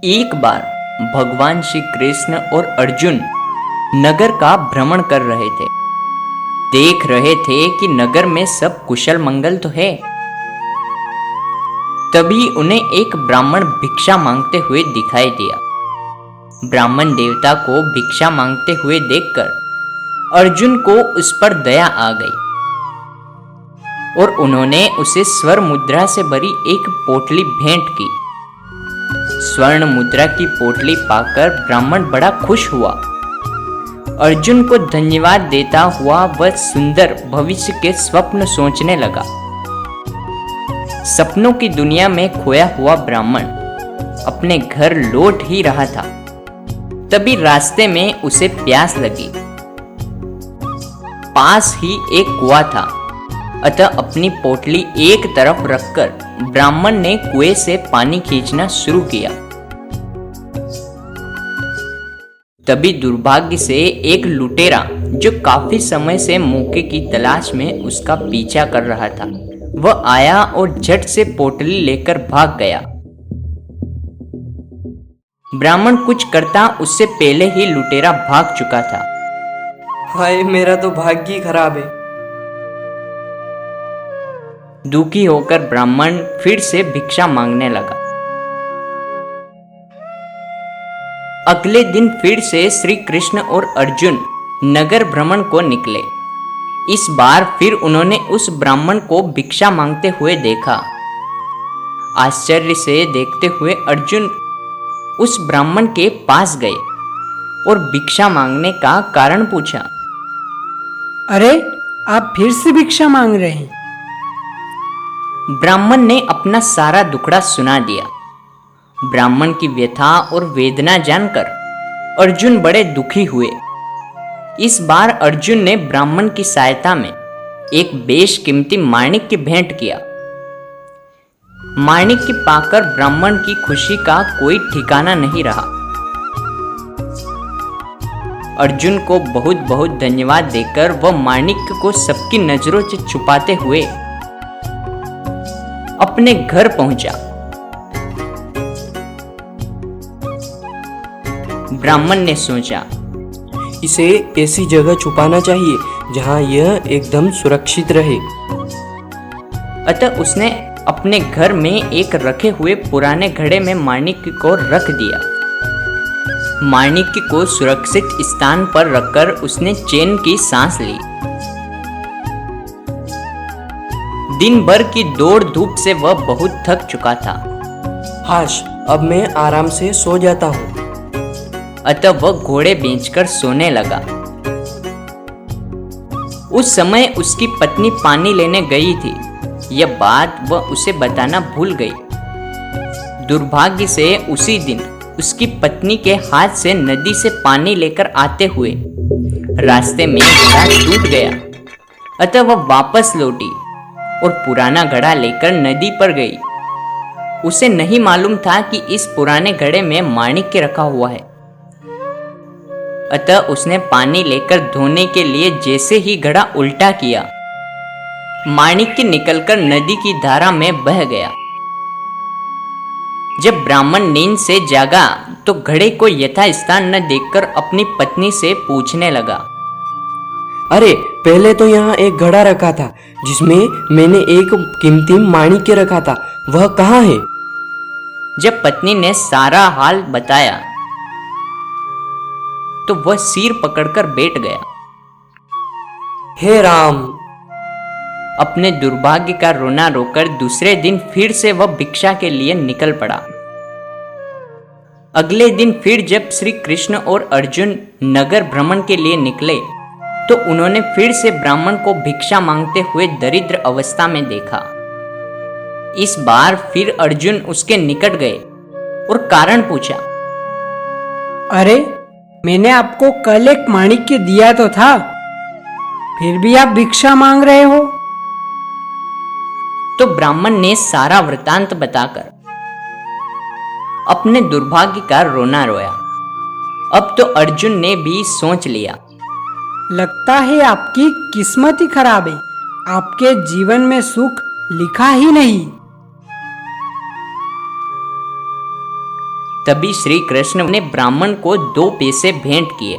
एक बार भगवान श्री कृष्ण और अर्जुन नगर का भ्रमण कर रहे थे। देख रहे थे कि नगर में सब कुशल मंगल तो है। तभी उन्हें एक ब्राह्मण भिक्षा मांगते हुए दिखाई दिया। ब्राह्मण देवता को भिक्षा मांगते हुए देखकर अर्जुन को उस पर दया आ गई और उन्होंने उसे स्वर्ण मुद्रा से भरी एक पोटली भेंट की। स्वर्ण मुद्रा की पोटली पाकर ब्राह्मण बड़ा खुश हुआ। अर्जुन को धन्यवाद देता हुआ वह सुंदर भविष्य के स्वप्न सोचने लगा। सपनों की दुनिया में खोया हुआ ब्राह्मण अपने घर लौट ही रहा था। तभी रास्ते में उसे प्यास लगी। पास ही एक कुआं था, अतः अपनी पोटली एक तरफ रखकर ब्राह्मण ने कुएं से पानी खींचना शुरू किया। तभी दुर्भाग्य से एक लुटेरा जो काफी समय से मौके की तलाश में उसका पीछा कर रहा था, वह आया और झट से पोटली लेकर भाग गया। ब्राह्मण कुछ करता उससे पहले ही लुटेरा भाग चुका था। हाय, मेरा तो भाग्य ही खराब है। दुखी होकर ब्राह्मण फिर से भिक्षा मांगने लगा। अगले दिन फिर से श्री कृष्ण और अर्जुन नगर भ्रमण को निकले। इस बार फिर उन्होंने उस ब्राह्मण को भिक्षा मांगते हुए देखा। आश्चर्य से देखते हुए अर्जुन उस ब्राह्मण के पास गए और भिक्षा मांगने का कारण पूछा। अरे, आप फिर से भिक्षा मांग रहे हैं? ब्राह्मण ने अपना सारा दुखड़ा सुना दिया। ब्राह्मण की व्यथा और वेदना जानकर अर्जुन बड़े दुखी हुए। इस बार अर्जुन ने ब्राह्मण की सहायता में एक बेशकीमती माणिक्य भेंट किया। माणिक्य पाकर ब्राह्मण की खुशी का कोई ठिकाना नहीं रहा। अर्जुन को बहुत बहुत धन्यवाद देकर वह माणिक्य को सबकी नजरों से छुपाते हुए अपने घर पहुंचा। ब्राह्मण ने सोचा, इसे ऐसी जगह छुपाना चाहिए जहां यह एकदम सुरक्षित रहे। अतः उसने अपने घर में एक रखे हुए पुराने घड़े में माणिक्य को रख दिया। माणिक्य को सुरक्षित स्थान पर रखकर उसने चैन की सांस ली। दिन भर की दौड़ धूप से वह बहुत थक चुका था। हाश, अब मैं आराम से सो जाता हूँ। अतः वह घोड़े बेचकर सोने लगा। उस समय उसकी पत्नी पानी लेने गई थी। यह बात वह उसे बताना भूल गई। दुर्भाग्य से उसी दिन उसकी पत्नी के हाथ से नदी से पानी लेकर आते हुए रास्ते में घड़ा टूट गया। अतः वह वापस लौटी और पुराना घड़ा लेकर नदी पर गई। उसे नहीं मालूम था कि इस पुराने घड़े में माणिक्य रखा हुआ है। अतः उसने पानी लेकर धोने के लिए जैसे ही घड़ा उल्टा किया, माणिक्य निकलकर नदी की धारा में बह गया। जब ब्राह्मण नींद से जागा तो घड़े को यथास्थान न देखकर अपनी पत्नी से पूछने लगा। अरे, पहले तो यहाँ एक घड़ा रखा था जिसमें मैंने एक कीमती माणिक्य रखा था, वह कहाँ है? जब पत्नी ने सारा हाल बताया तो वह सिर पकड़कर बैठ गया। हे राम! अपने दुर्भाग्य का रोना रोकर दूसरे दिन फिर से वह भिक्षा के लिए निकल पड़ा। अगले दिन फिर जब श्री कृष्ण और अर्जुन नगर भ्रमण के लिए निकले तो उन्होंने फिर से ब्राह्मण को भिक्षा मांगते हुए दरिद्र अवस्था में देखा। इस बार फिर अर्जुन उसके निकट गए और कारण पूछा। अरे, मैंने आपको कल एक माणिक्य दिया तो था, फिर भी आप भिक्षा मांग रहे हो? तो ब्राह्मण ने सारा वृतांत बताकर अपने दुर्भाग्य का रोना रोया। अब तो अर्जुन ने भी सोच लिया, लगता है आपकी किस्मत ही खराब है, आपके जीवन में सुख लिखा ही नहीं। तभी श्री कृष्ण ने ब्राह्मण को 2 पैसे भेंट किए।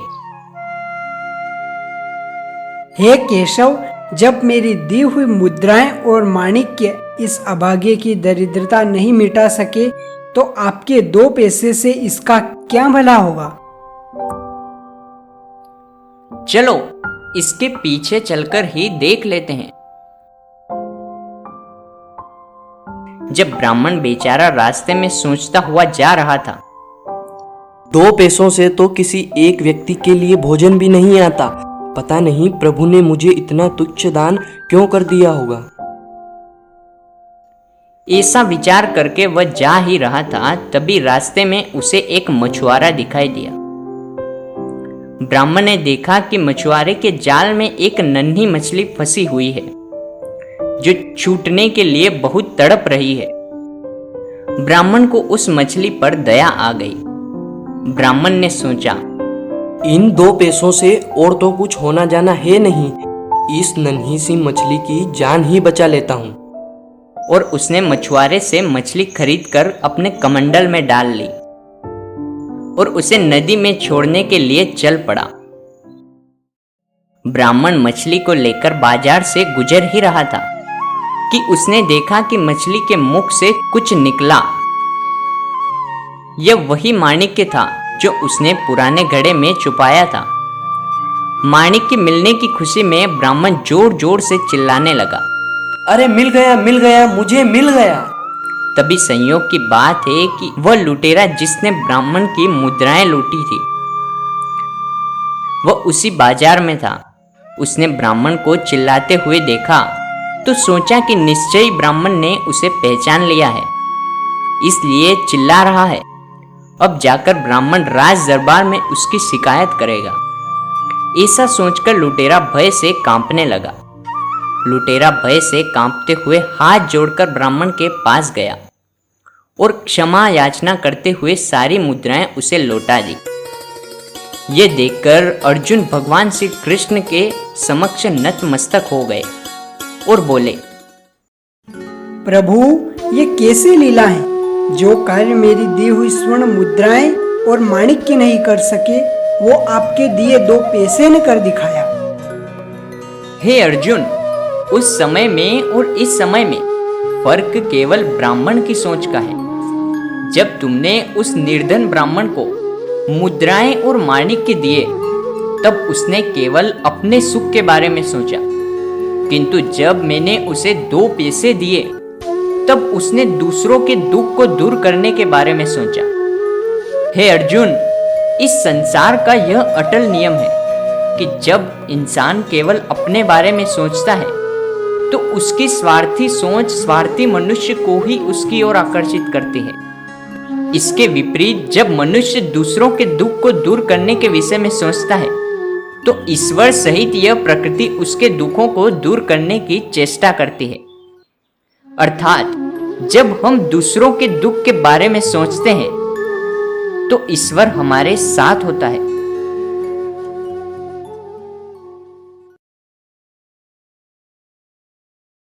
हे केशव, जब मेरी दी हुई मुद्राएं और माणिक्य इस अभागे की दरिद्रता नहीं मिटा सके तो आपके 2 पैसे से इसका क्या भला होगा। चलो इसके पीछे चलकर ही देख लेते हैं। जब ब्राह्मण बेचारा रास्ते में सोचता हुआ जा रहा था, 2 पैसों से तो किसी एक व्यक्ति के लिए भोजन भी नहीं आता। पता नहीं प्रभु ने मुझे इतना तुच्छ दान क्यों कर दिया होगा। ऐसा विचार करके वह जा ही रहा था, तभी रास्ते में उसे एक मछुआरा दिखाई दिया। ब्राह्मण ने देखा कि मछुआरे के जाल में एक नन्ही मछली फंसी हुई है, जो छूटने के लिए बहुत तड़प रही है। ब्राह्मण को उस मछली पर दया आ गई। ब्राह्मण ने सोचा, इन 2 पैसों से और तो कुछ होना जाना है नहीं, इस नन्ही सी मछली की जान ही बचा लेता हूँ। और उसने मछुआरे से मछली खरीदकर अपने कमंडल में डाल ली और उसे नदी में छोड़ने के लिए चल पड़ा। ब्राह्मण मछली को लेकर बाजार से गुजर ही रहा था कि उसने देखा कि मछली के मुख से कुछ निकला। यह वही माणिक्य था जो उसने पुराने घड़े में छुपाया था। माणिक्य मिलने की खुशी में ब्राह्मण जोर जोर से चिल्लाने लगा, अरे मिल गया, मुझे मिल गया। तभी संयोग की बात है कि वह लुटेरा जिसने ब्राह्मण की मुद्राएं लूटी थी, वह उसी बाजार में था। उसने ब्राह्मण को चिल्लाते हुए देखा तो सोचा कि निश्चय ब्राह्मण ने उसे पहचान लिया है, इसलिए चिल्ला रहा है। अब जाकर ब्राह्मण राज दरबार में उसकी शिकायत करेगा। ऐसा सोचकर लुटेरा भय से कांपने लगा। लुटेरा भय से कांपते हुए हाथ जोड़कर ब्राह्मण के पास गया और क्षमा याचना करते हुए सारी मुद्राएं उसे लौटा दी। ये देखकर अर्जुन भगवान श्री कृष्ण के समक्ष नतमस्तक हो गए और बोले, प्रभु, ये कैसी लीला है। जो कार्य मेरी दी हुई स्वर्ण मुद्राएं और माणिक्य नहीं कर सके, वो आपके दिए 2 पैसे ने कर दिखाया। हे अर्जुन, उस समय में और इस समय में फर्क केवल ब्राह्मण की सोच का है। जब तुमने उस निर्धन ब्राह्मण को मुद्राएं और माणिक्य दिए, तब उसने केवल अपने सुख के बारे में सोचा, किंतु जब मैंने उसे 2 पैसे दिए, तब उसने दूसरों के दुख को दूर करने के बारे में सोचा। हे अर्जुन, इस संसार का यह अटल नियम है कि जब इंसान केवल अपने बारे में सोचता है, तो उसकी स्वार्थी सोच स्वार्थी मनुष्य को ही उसकी ओर आकर्षित करती है। इसके विपरीत जब मनुष्य दूसरों के दुख को दूर करने के विषय में सोचता है, तो ईश्वर सहित यह प्रकृति उसके दुखों को दूर करने की चेष्टा करती है। अर्थात जब हम दूसरों के दुख के बारे में सोचते हैं, तो ईश्वर हमारे साथ होता है